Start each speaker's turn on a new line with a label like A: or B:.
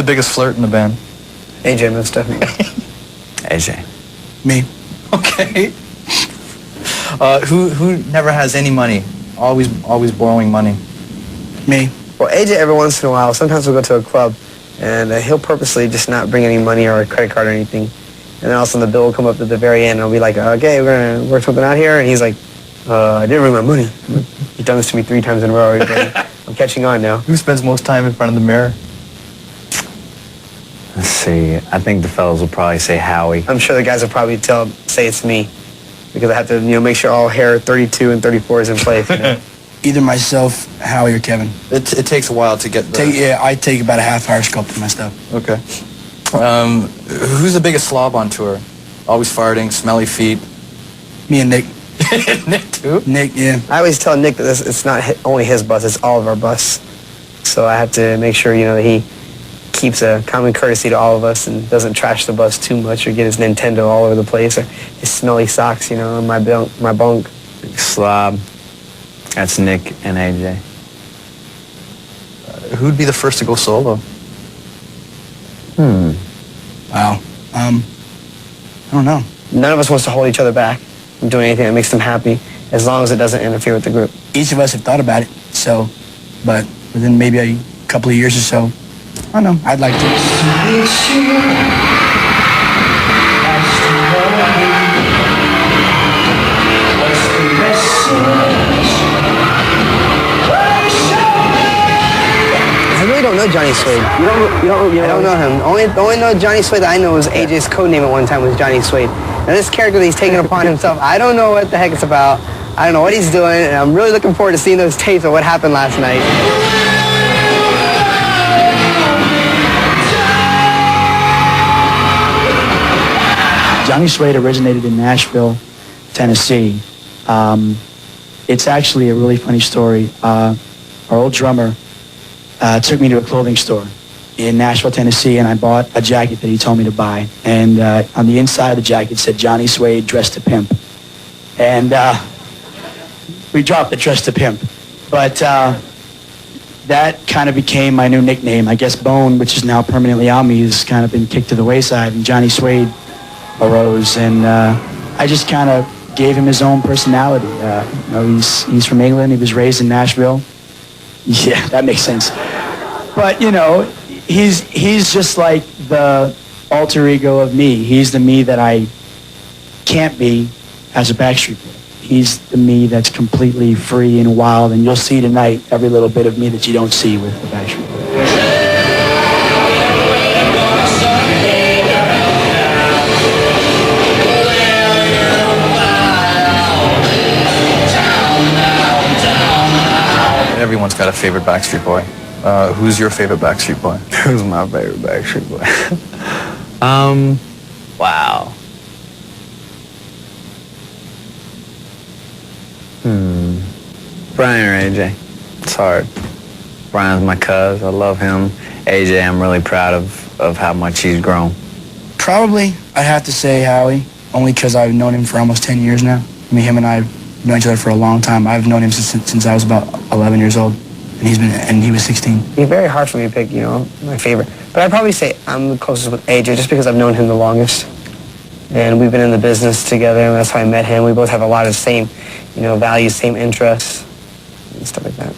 A: The biggest flirt in the band?
B: AJ, most definitely.
C: AJ.
D: Me.
A: Okay. Who never has any money? Always borrowing money?
D: Me.
B: Well, AJ, every once in a while, sometimes we'll go to a club, and he'll purposely just not bring any money or a credit card or anything. And then all of a sudden the bill will come up at the very end, and I'll be like, okay, we're going to work something out here. And he's like, I didn't bring my money. He's done this to me 3 times in a row already. I'm catching on now.
A: Who spends most time in front of the mirror?
C: Let's see. I think the fellas will probably say Howie.
B: I'm sure the guys will probably say it's me, because I have to, make sure all hair 32 and 34 is in place.
D: Either myself, Howie, or Kevin.
A: It takes a while to get the...
D: I take about a half hour sculpting my stuff.
A: Okay. Who's the biggest slob on tour? Always farting, smelly feet.
D: Me and Nick.
A: Nick too?
D: Nick, yeah.
B: I always tell Nick that it's not only his bus, it's all of our bus. So I have to make sure, that he keeps a common courtesy to all of us and doesn't trash the bus too much or get his Nintendo all over the place or his smelly socks, on my bunk.
C: Slob. That's Nick and AJ.
A: Who'd be the first to go solo?
D: Wow. I don't know.
B: None of us wants to hold each other back from doing anything that makes them happy, as long as it doesn't interfere with the group.
D: Each of us have thought about it, but within maybe a couple of years or so, I don't know, I'd like to.
B: I really don't know Johnny Suede. I don't know him. The only know Johnny Suede that I know was AJ's code name at one time was Johnny Suede. Now this character that he's taken upon himself, I don't know what the heck it's about. I don't know what he's doing, and I'm really looking forward to seeing those tapes of what happened last night.
E: Johnny Suede originated in Nashville, Tennessee. It's actually a really funny story. Our old drummer took me to a clothing store in Nashville, Tennessee, and I bought a jacket that he told me to buy. And on the inside of the jacket said Johnny Suede, dressed to pimp. And we dropped the dress to pimp. But that kind of became my new nickname. I guess Bone, which is now permanently on me, has kind of been kicked to the wayside, and Johnny Suede arose. And I just kind of gave him his own personality. He's from England. He was raised in Nashville. Yeah, that makes sense. But, he's just like the alter ego of me. He's the me that I can't be as a Backstreet Boy. He's the me that's completely free and wild, and you'll see tonight every little bit of me that you don't see with the Backstreet Boys.
A: Everyone's got a favorite Backstreet Boy. Who's your favorite Backstreet Boy?
C: Who's my favorite Backstreet Boy? Wow. Brian or AJ? It's hard. Brian's my cuz. I love him. AJ, I'm really proud of how much he's grown.
D: Probably, I have to say Howie, only because I've known him for almost 10 years now. Him and I have known each other for a long time. I've known him since I was about 11 years old, and he was 16.
B: It's very hard for me to pick, my favorite. But I'd probably say I'm the closest with AJ, just because I've known him the longest. And we've been in the business together, and that's how I met him. We both have a lot of the same, values, same interests, and stuff like that.